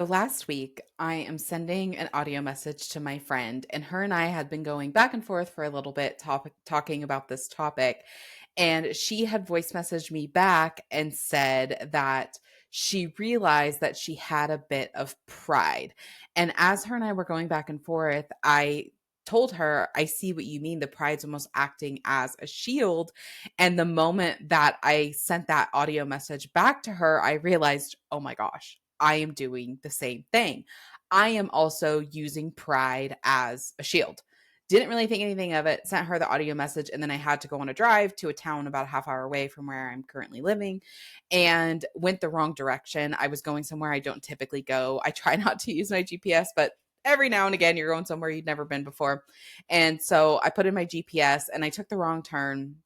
So last week, I am sending an audio message to my friend, and her and I had been going back and forth for a little bit, talking about this topic. And she had voice messaged me back and said that she realized that she had a bit of pride. And as her and I were going back and forth, I told her, I see what you mean. The pride's almost acting as a shield. And the moment that I sent that audio message back to her, I realized, oh my gosh, I am doing the same thing. I am also using pride as a shield. Didn't really think anything of it, sent her the audio message, and then I had to go on a drive to a town about a half hour away from where I'm currently living and went the wrong direction. I was going somewhere I don't typically go. I try not to use my GPS, but every now and again you're going somewhere you'd never been before. And so I put in my GPS and I took the wrong turn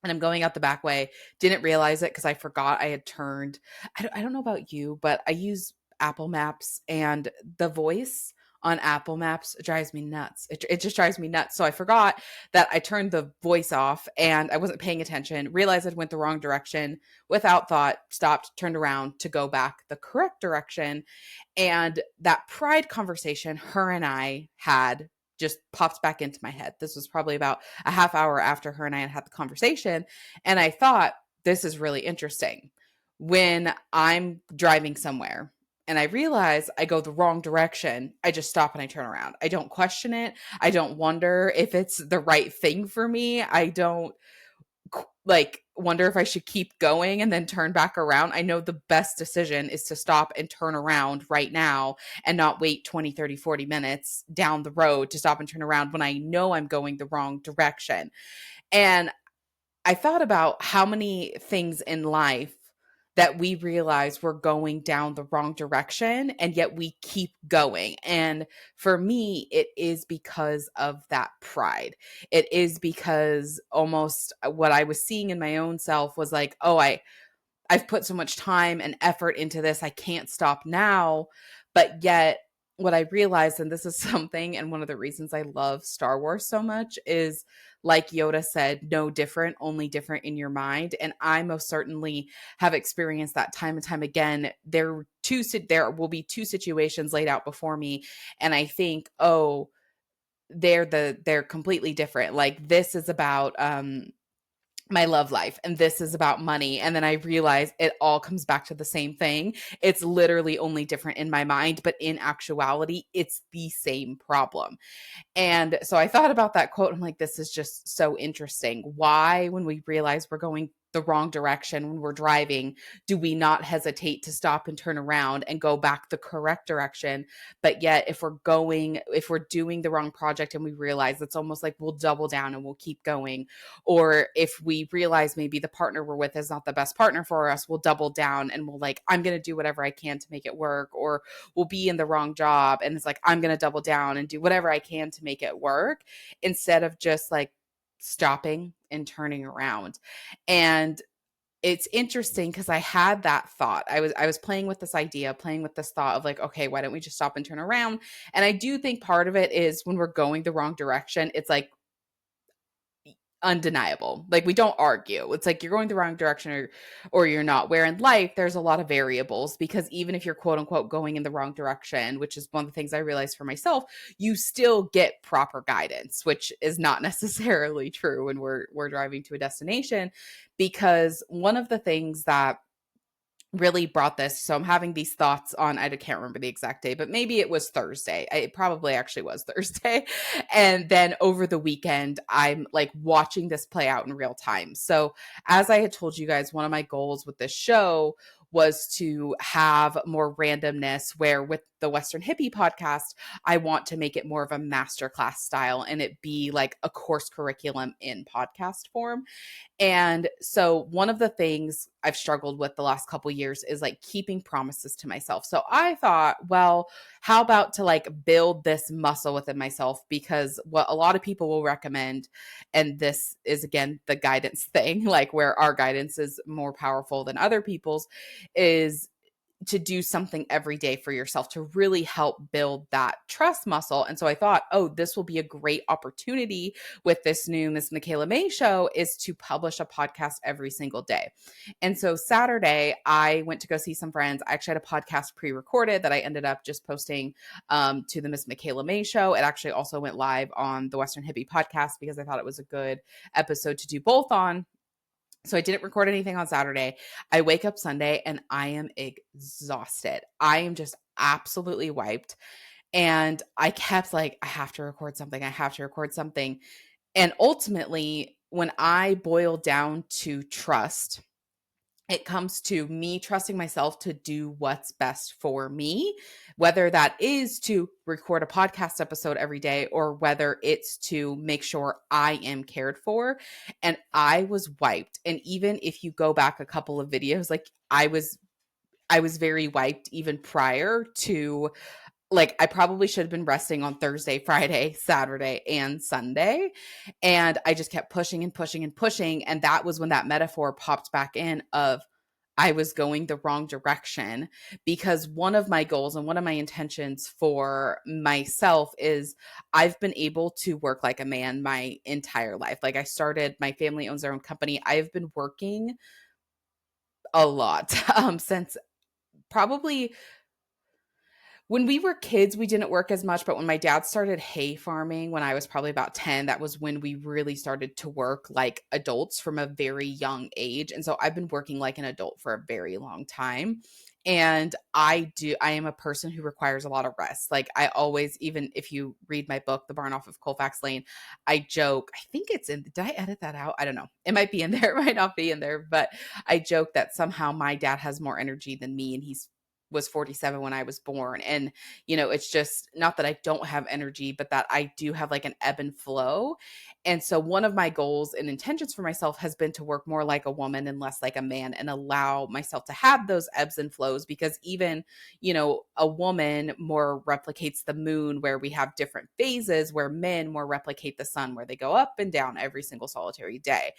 and I'm going out the back way. Didn't realize it because I forgot I had turned. I don't know about you, but I use Apple Maps and the voice on Apple Maps drives me nuts. It just drives me nuts. So I forgot that I turned the voice off and I wasn't paying attention, realized I went the wrong direction without thought, stopped, turned around to go back the correct direction. And that pride conversation her and I had just popped back into my head. This was probably about a half hour after her and I had the conversation. And I thought, this is really interesting. When I'm driving somewhere and I realize I go the wrong direction, I just stop and I turn around. I don't question it. I don't wonder if it's the right thing for me. I don't like wonder if I should keep going and then turn back around. I know the best decision is to stop and turn around right now and not wait 20, 30, 40 minutes down the road to stop and turn around when I know I'm going the wrong direction. And I thought about how many things in life that we realize we're going down the wrong direction and yet we keep going. And for me, it is because of that pride. It is because almost what I was seeing in my own self was like, oh, I've put so much time and effort into this. I can't stop now. But yet, what I realized, and this is something, and one of the reasons I love Star Wars so much is like Yoda said, no different, only different in your mind. And I most certainly have experienced that time and time again. There will be two situations laid out before me, and I think, oh, they're completely different. Like this is about my love life and this is about money, and then I realize it all comes back to the same thing. It's literally only different in my mind, but in actuality it's the same problem. And so I thought about that quote. I'm like, this is just so interesting. Why, when we realize we're going the wrong direction when we're driving, do we not hesitate to stop and turn around and go back the correct direction? But yet, if we're doing the wrong project and we realize, it's almost like we'll double down and we'll keep going. Or if we realize maybe the partner we're with is not the best partner for us, we'll double down and we'll like, I'm going to do whatever I can to make it work. Or we'll be in the wrong job and it's like, I'm going to double down and do whatever I can to make it work instead of just like stopping and turning around. And it's interesting because I had that thought. I was playing with this idea, playing with this thought of like, okay, why don't we just stop and turn around? And I do think part of it is when we're going the wrong direction, it's like undeniable. Like we don't argue. It's like you're going the wrong direction or you're not. Where in life there's a lot of variables, because even if you're quote unquote going in the wrong direction, which is one of the things I realized for myself, you still get proper guidance, which is not necessarily true when we're driving to a destination. Because one of the things that really brought this. So I'm having these thoughts on, I can't remember the exact day, but maybe it was Thursday. It probably actually was Thursday. And then over the weekend, I'm like watching this play out in real time. So as I had told you guys, one of my goals with this show was to have more randomness, where with the Western Hippie podcast, I want to make it more of a masterclass style and it be like a course curriculum in podcast form. And so one of the things I've struggled with the last couple years is like keeping promises to myself. So I thought, well, how about to like build this muscle within myself? Because what a lot of people will recommend, and this is again the guidance thing, like where our guidance is more powerful than other people's, is to do something every day for yourself to really help build that trust muscle. And so I thought, oh, this will be a great opportunity with this new Miss Michaela Mae show, is to publish a podcast every single day. And so Saturday, I went to go see some friends. I actually had a podcast pre-recorded that I ended up just posting to the Miss Michaela Mae show. It actually also went live on the Western Hippie podcast because I thought it was a good episode to do both on. So I didn't record anything on Saturday. I wake up Sunday and I am exhausted. I am just absolutely wiped. And I kept like, I have to record something. I have to record something. And ultimately, when I boil down to trust, it comes to me trusting myself to do what's best for me, whether that is to record a podcast episode every day or whether it's to make sure I am cared for. And I was wiped. And even if you go back a couple of videos, like I was very wiped even prior to, like, I probably should have been resting on Thursday, Friday, Saturday, and Sunday. And I just kept pushing and pushing and pushing. And that was when that metaphor popped back in of I was going the wrong direction, because one of my goals and one of my intentions for myself is I've been able to work like a man my entire life. Like, I started, my family owns their own company. I've been working a lot since probably when we were kids, we didn't work as much, but when my dad started hay farming when I was probably about 10, that was when we really started to work like adults from a very young age. And so I've been working like an adult for a very long time. And I am a person who requires a lot of rest. Like, I always, even if you read my book, The Barn Off of Colfax Lane, I joke, I think it's in, did I edit that out? I don't know. It might be in there, it might not be in there, but I joke that somehow my dad has more energy than me, and he's was 47 when I was born. And, it's just not that I don't have energy, but that I do have like an ebb and flow. And so one of my goals and intentions for myself has been to work more like a woman and less like a man, and allow myself to have those ebbs and flows, because even, a woman more replicates the moon, where we have different phases, where men more replicate the sun, where they go up and down every single solitary day.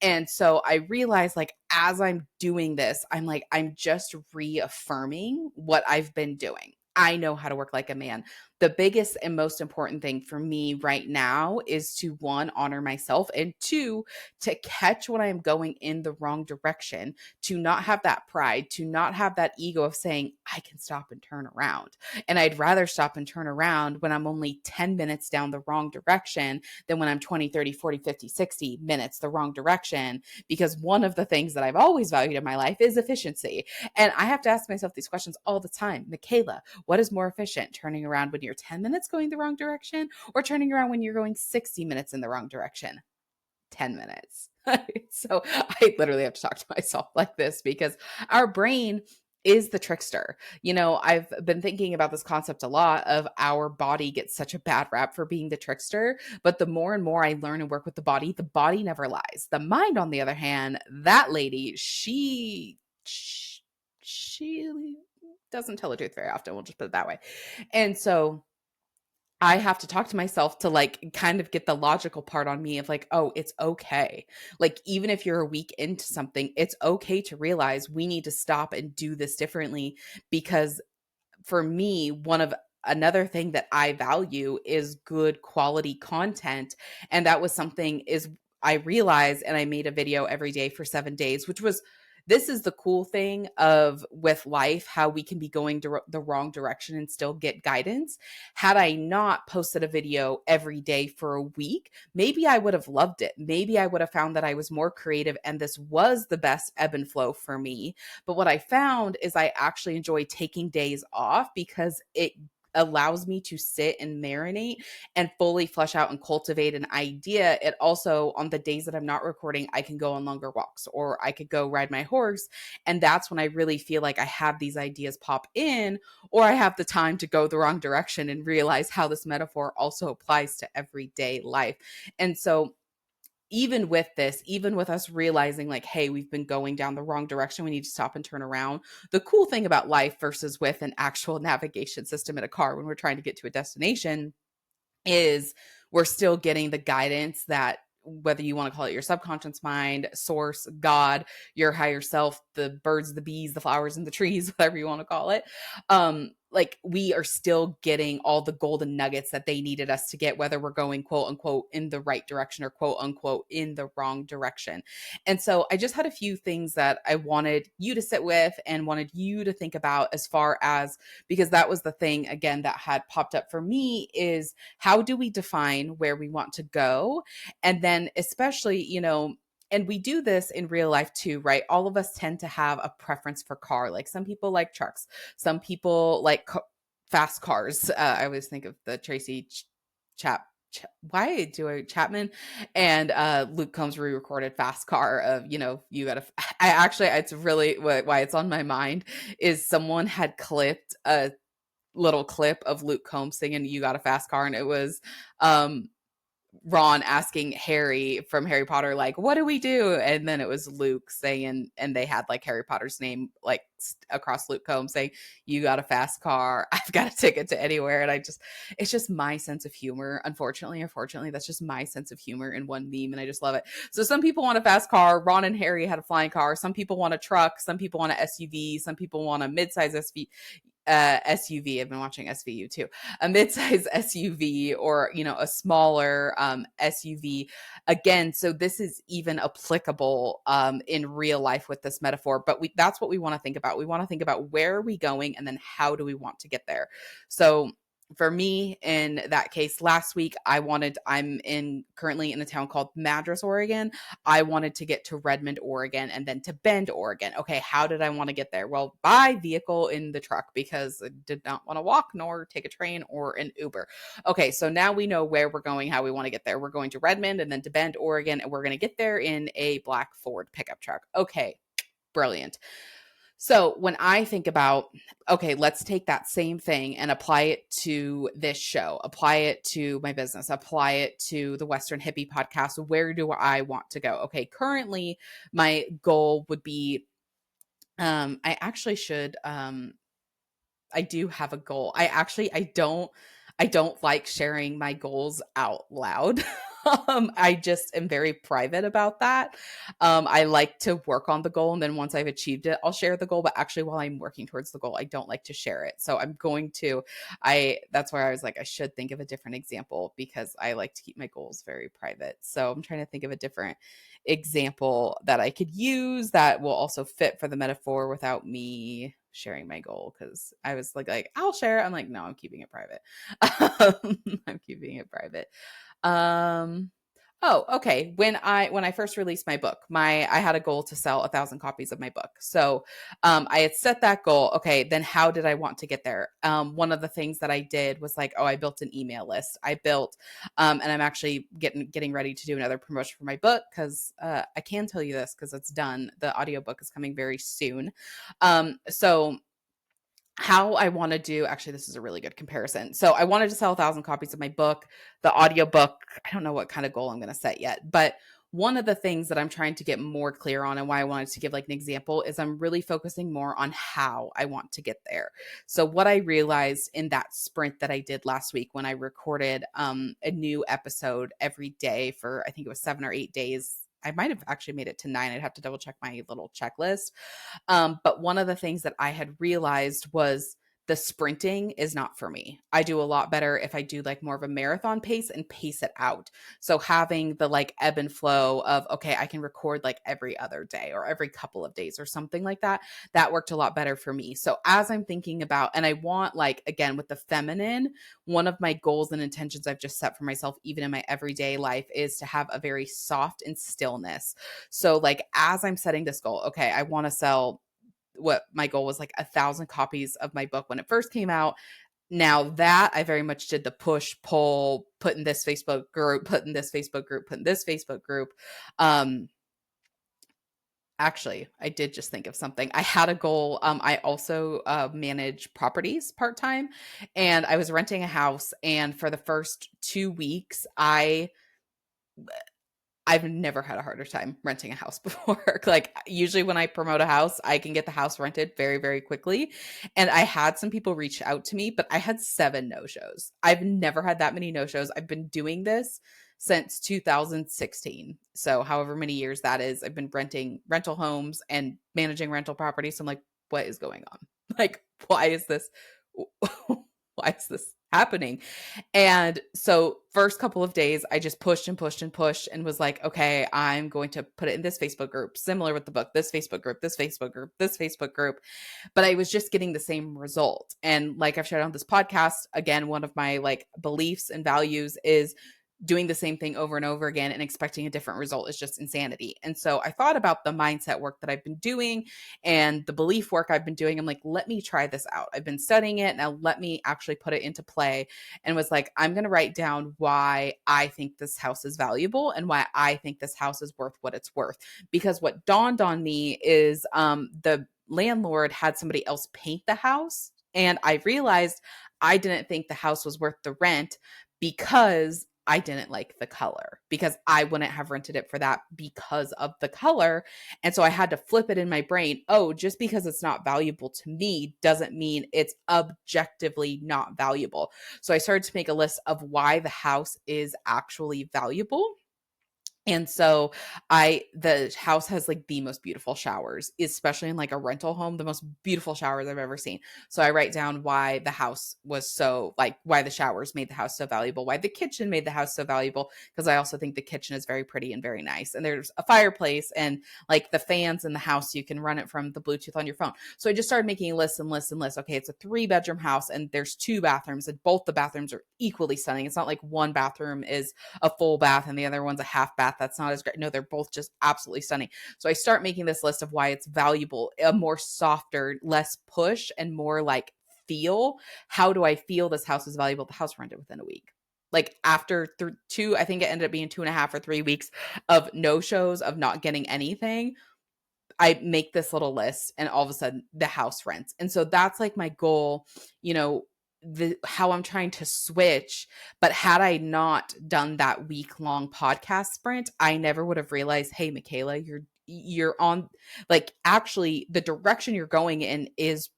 And so I realized, like, as I'm doing this, I'm like, I'm just reaffirming what I've been doing. I know how to work like a man. The biggest and most important thing for me right now is to, one, honor myself, and two, to catch when I'm going in the wrong direction, to not have that pride, to not have that ego of saying, I can stop and turn around. And I'd rather stop and turn around when I'm only 10 minutes down the wrong direction than when I'm 20, 30, 40, 50, 60 minutes the wrong direction. Because one of the things that I've always valued in my life is efficiency. And I have to ask myself these questions all the time. Michaela, what is more efficient, turning around when you're 10 minutes going the wrong direction, or turning around when you're going 60 minutes in the wrong direction? 10 minutes. So I literally have to talk to myself like this, because our brain is the trickster. I've been thinking about this concept a lot of our body gets such a bad rap for being the trickster, but the more and more I learn and work with the body never lies. The mind, on the other hand, that lady, she doesn't tell the truth very often. We'll just put it that way. And so I have to talk to myself to like kind of get the logical part on me of like, oh, it's okay. Like, even if you're a week into something, it's okay to realize we need to stop and do this differently. Because for me, another thing that I value is good quality content. And that was something is I realized, and I made a video every day for 7 days, which was, this is the cool thing of with life, how we can be going the wrong direction and still get guidance. Had I not posted a video every day for a week, maybe I would have loved it. Maybe I would have found that I was more creative and this was the best ebb and flow for me. But what I found is I actually enjoy taking days off, because it allows me to sit and marinate and fully flesh out and cultivate an idea. It also, on the days that I'm not recording, I can go on longer walks, or I could go ride my horse. And that's when I really feel like I have these ideas pop in, or I have the time to go the wrong direction and realize how this metaphor also applies to everyday life. And so even with this, even with us realizing like, hey, we've been going down the wrong direction, we need to stop and turn around. The cool thing about life versus with an actual navigation system in a car when we're trying to get to a destination is we're still getting the guidance that whether you want to call it your subconscious mind, source, God, your higher self, the birds, the bees, the flowers, and the trees, whatever you want to call it. Like we are still getting all the golden nuggets that they needed us to get, whether we're going quote unquote in the right direction or quote unquote in the wrong direction. And so I just had a few things that I wanted you to sit with and wanted you to think about, as far as, because that was the thing again that had popped up for me, is how do we define where we want to go? And then especially, and we do this in real life too, right? All of us tend to have a preference for car. Like some people like trucks, some people like fast cars. I always think of the Tracy Chap. Why do I Chapman and Luke Combs re-recorded Fast Car of, you gotta. I actually, it's really why it's on my mind is someone had clipped a little clip of Luke Combs singing "You Got a Fast Car," and it was Ron asking Harry from Harry Potter, like, what do we do? And then it was Luke saying, and they had like Harry Potter's name, like across Luke Combs saying, you got a fast car. I've got a ticket to anywhere. And it's just my sense of humor. Unfortunately, that's just my sense of humor in one meme. And I just love it. So some people want a fast car. Ron and Harry had a flying car. Some people want a truck. Some people want an SUV. Some people want a midsize SUV. I've been watching SVU too. A midsize SUV, or a smaller SUV. Again, so this is even applicable in real life with this metaphor. But that's what we want to think about. We want to think about where are we going, and then how do we want to get there. So for me, in that case, last week, I'm currently in a town called Madras, Oregon. I wanted to get to Redmond, Oregon, and then to Bend, Oregon. Okay, how did I want to get there? Well, by vehicle in the truck, because I did not want to walk nor take a train or an Uber. Okay, so now we know where we're going, how we want to get there. We're going to Redmond and then to Bend, Oregon, and we're going to get there in a black Ford pickup truck. Okay, brilliant. So when I think about, okay, let's take that same thing and apply it to this show, apply it to my business, apply it to the Western Hippie podcast. Where do I want to go? Okay, currently my goal would be, I actually should, I do have a goal. I don't like sharing my goals out loud. I just am very private about that. I like to work on the goal, and then once I've achieved it, I'll share the goal. But actually, while I'm working towards the goal, I don't like to share it. So that's where I was like, I should think of a different example, because I like to keep my goals very private. So I'm trying to think of a different example that I could use that will also fit for the metaphor without me sharing my goal, because I was like I'll share it. I'm like, no, I'm keeping it private. I'm keeping it private. Oh, okay. When I first released my book, I had a goal to sell 1,000 copies of my book. So I had set that goal. Okay, then how did I want to get there? One of the things that I did was like, I built an email list. I built, and I'm actually getting ready to do another promotion for my book, because I can tell you this because it's done. The audiobook is coming very soon. So how I want to do, actually, this is a really good comparison. So I wanted to sell 1,000 copies of my book, the audiobook. I don't know what kind of goal I'm going to set yet, but one of the things that I'm trying to get more clear on, and why I wanted to give like an example, is I'm really focusing more on how I want to get there. So what I realized in that sprint that I did last week, when I recorded a new episode every day for, I think it was 7 or 8 days. I might have actually made it to 9. I'd have to double check my little checklist. But one of the things that I had realized was the sprinting is not for me. I do a lot better if I do like more of a marathon pace and pace it out. So having the like ebb and flow of, okay, I can record like every other day or every couple of days or something like that. That worked a lot better for me. So as I'm thinking about, and I want, like, again, with the feminine, one of my goals and intentions I've just set for myself, even in my everyday life, is to have a very soft and stillness. So like, as I'm setting this goal, okay, I want to sell, what my goal was, like 1,000 copies of my book when it first came out. Now that I very much did the push pull, put in this Facebook group, put in this Facebook group, put in this Facebook group. Actually, I did just think of something. I had a goal. I also manage properties part-time, and I was renting a house. And for the first 2 weeks, I've never had a harder time renting a house before. Like, usually when I promote a house, I can get the house rented very, very quickly. And I had some people reach out to me, but I had 7 no-shows. I've never had that many no-shows. I've been doing this since 2016. So however many years that is, I've been renting rental homes and managing rental properties. So I'm like, what is going on? Like, why is this? Why is this happening? And so first couple of days, I just pushed and pushed and pushed and was like, okay, I'm going to put it in this Facebook group, similar with the book, this Facebook group, this Facebook group, this Facebook group. But I was just getting the same result. And like I've shared on this podcast, again, one of my like beliefs and values is doing the same thing over and over again and expecting a different result is just insanity. And so I thought about the mindset work that I've been doing and the belief work I've been doing. I'm like, let me try this out. I've been studying it. Now let me actually put it into play, and was like, I'm going to write down why I think this house is valuable and why I think this house is worth what it's worth. Because what dawned on me is the landlord had somebody else paint the house. And I realized I didn't think the house was worth the rent because I didn't like the color, because I wouldn't have rented it for that because of the color. And so I had to flip it in my brain. Oh, just because it's not valuable to me doesn't mean it's objectively not valuable. So I started to make a list of why the house is actually valuable. And so the house has like the most beautiful showers, especially in like a rental home, the most beautiful showers I've ever seen. So I write down why the house was so like, why the showers made the house so valuable, why the kitchen made the house so valuable. Cause I also think the kitchen is very pretty and very nice. And there's a fireplace and like the fans in the house, you can run it from the Bluetooth on your phone. So I just started making lists and lists and lists. Okay. It's a 3-bedroom house and there's 2 bathrooms and both the bathrooms are equally stunning. It's not like one bathroom is a full bath and the other one's a half bath. That's not as great. No, they're both just absolutely stunning. So I start making this list of why it's valuable, a more softer, less push and more like feel. How do I feel this house is valuable? The house rented within a week. Like after two, I think it ended up being 2.5 or 3 weeks of no shows, of not getting anything. I make this little list and all of a sudden the house rents. And so that's like my goal, you know, how I'm trying to switch. But had I not done that week-long podcast sprint, I never would have realized, hey, Michaela, you're on, like, actually the direction you're going in is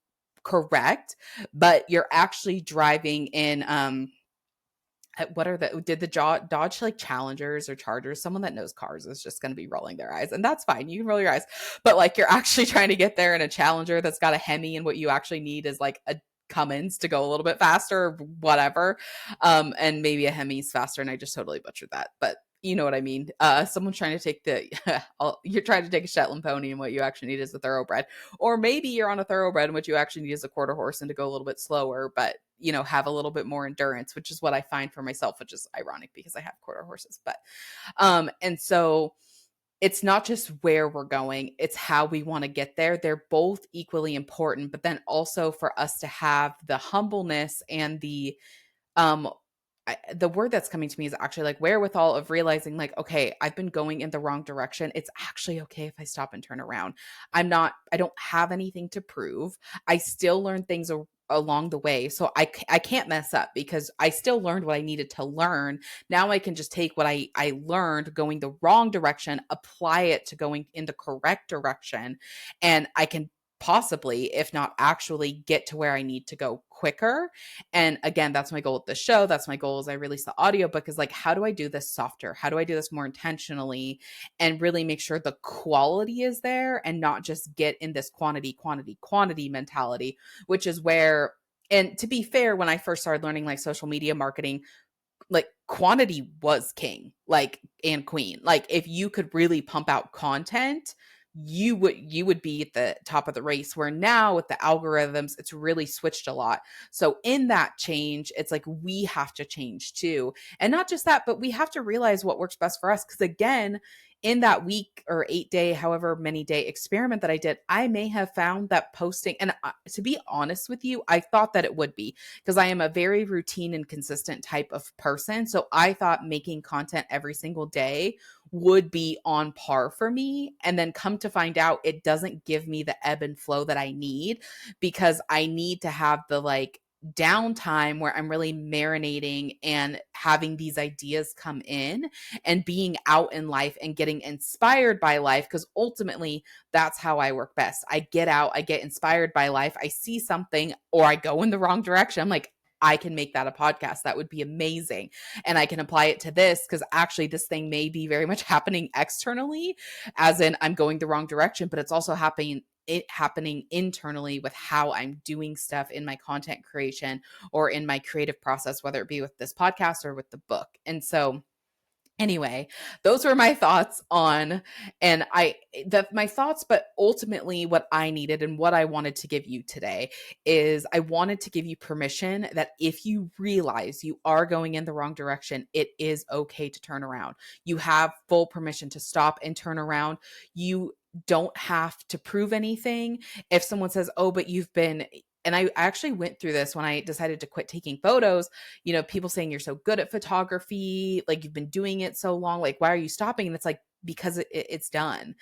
correct, but you're actually driving in what are did the Dodge like Challengers or Chargers? Someone that knows cars is just going to be rolling their eyes, and that's fine. You can roll your eyes, but like you're actually trying to get there in a Challenger that's got a Hemi, and what you actually need is like a Cummins to go a little bit faster, or whatever. And maybe a Hemi's faster, and I just totally butchered that, but you know what I mean. Someone's trying to take you're trying to take a Shetland pony, and what you actually need is a thoroughbred, or maybe you're on a thoroughbred, and what you actually need is a quarter horse and to go a little bit slower, but you know, have a little bit more endurance, which is what I find for myself, which is ironic because I have quarter horses. But and so it's not just where we're going, it's how we want to get there. They're both equally important, but then also for us to have the humbleness and um the word that's coming to me is actually like wherewithal of realizing like, okay, I've been going in the wrong direction. It's actually okay if I stop and turn around. I don't have anything to prove. I still learn things along the way. So I can't mess up because I still learned what I needed to learn. Now I can just take what I learned going the wrong direction, apply it to going in the correct direction. And I can possibly, if not actually, get to where I need to go quicker. And again, that's my goal with the show. That's my goal as I release the audiobook, is like, how do I do this softer? How do I do this more intentionally and really make sure the quality is there and not just get in this quantity mentality, which is where, and to be fair, when I first started learning like social media marketing, like quantity was king, like, and queen. Like if you could really pump out content, you would be at the top of the race, where now with the algorithms it's really switched a lot. So in that change, it's like we have to change too. And not just that, but we have to realize what works best for us, because again, in that week or 8-day, however many day experiment that I did, I may have found that posting, and to be honest with you, I thought that it would be, because I am a very routine and consistent type of person. So I thought making content every single day would be on par for me. And then come to find out, it doesn't give me the ebb and flow that I need, because I need to have the like downtime where I'm really marinating and having these ideas come in and being out in life and getting inspired by life. Because ultimately, that's how I work best. I get out, I get inspired by life, I see something, or I go in the wrong direction. I'm like, I can make that a podcast. That would be amazing. And I can apply it to this because actually this thing may be very much happening externally, as in I'm going the wrong direction, but it's also happening internally with how I'm doing stuff in my content creation or in my creative process, whether it be with this podcast or with the book. And so anyway, those were my thoughts on, and my thoughts, but ultimately what I needed and what I wanted to give you today is I wanted to give you permission that if you realize you are going in the wrong direction, it is okay to turn around. You have full permission to stop and turn around. You don't have to prove anything. If someone says, "Oh, but you've been," and I actually went through this when I decided to quit taking photos, people saying you're so good at photography, like you've been doing it so long, like why are you stopping? And it's like, because it's done.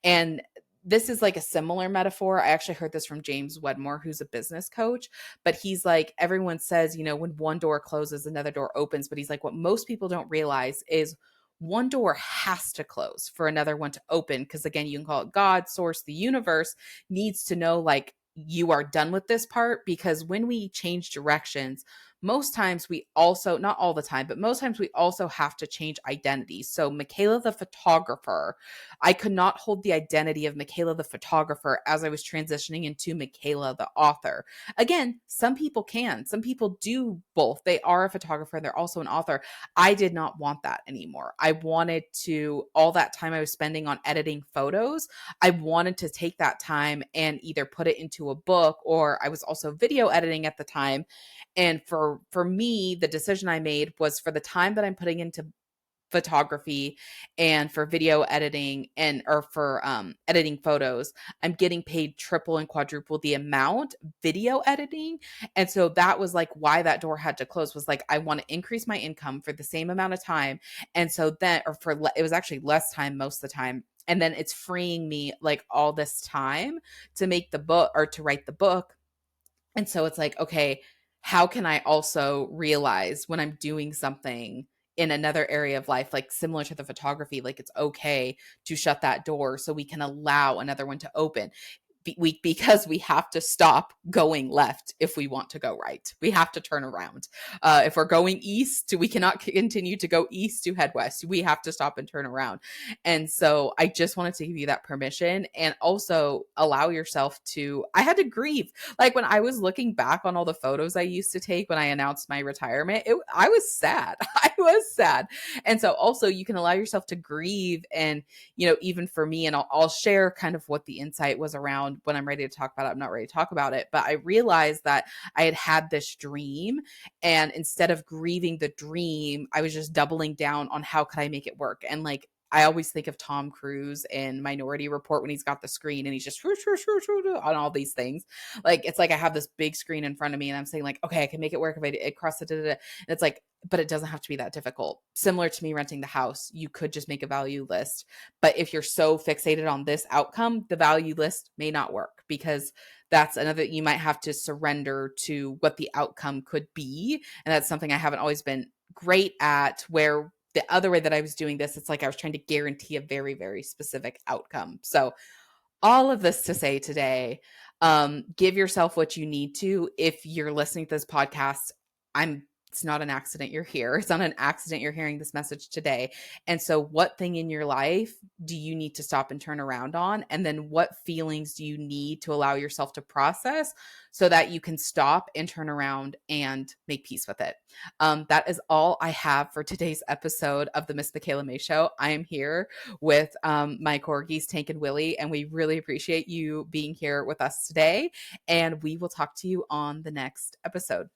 And this is like a similar metaphor. I actually heard this from James Wedmore, who's a business coach, but he's like, everyone says, when one door closes, another door opens. But he's like, what most people don't realize is one door has to close for another one to open. Because again, you can call it God, source, the universe needs to know, like, you are done with this part. Because when we change directions, most times we also, not all the time, but most times we also have to change identities. So Michaela the photographer, I could not hold the identity of Michaela the photographer as I was transitioning into Michaela the author. Again, some people can, some people do both. They are a photographer and they're also an author. I did not want that anymore. I wanted to, all that time I was spending on editing photos, I wanted to take that time and either put it into a book, or I was also video editing at the time. And for me, the decision I made was, for the time that I'm putting into photography and for video editing and or for editing photos, I'm getting paid triple and quadruple the amount video editing. And so that was like why that door had to close, was like, I want to increase my income for the same amount of time. And so then, it was actually less time most of the time. And then it's freeing me like all this time to make the book or to write the book. And so it's like, okay, how can I also realize when I'm doing something in another area of life, like similar to the photography, like it's okay to shut that door so we can allow another one to open. Because we have to stop going left if we want to go right. We have to turn around. If we're going east, we cannot continue to go east to head west. We have to stop and turn around. And so I just wanted to give you that permission, and also allow yourself to, I had to grieve. Like when I was looking back on all the photos I used to take when I announced my retirement, I was sad. I was sad. And so also you can allow yourself to grieve. And, even for me, and I'll share kind of what the insight was around when I'm ready to talk about it. I'm not ready to talk about it, but I realized that I had this dream, and instead of grieving the dream, I was just doubling down on how could I make it work. And like, I always think of Tom Cruise in Minority Report when he's got the screen and he's just on all these things. Like, it's like I have this big screen in front of me and I'm saying like, okay, I can make it work if I cross it. And it's like, but it doesn't have to be that difficult. Similar to me renting the house, you could just make a value list. But if you're so fixated on this outcome, the value list may not work, because that's another, you might have to surrender to what the outcome could be. And that's something I haven't always been great at, where the other way that I was doing this, it's like I was trying to guarantee a very, very specific outcome. So all of this to say today, give yourself what you need to. If you're listening to this podcast, it's not an accident you're here. It's not an accident you're hearing this message today. And so what thing in your life do you need to stop and turn around on? And then what feelings do you need to allow yourself to process so that you can stop and turn around and make peace with it? That is all I have for today's episode of the Miss Michaela Mae Show. I am here with my corgis, Tank and Willie, and we really appreciate you being here with us today. And we will talk to you on the next episode.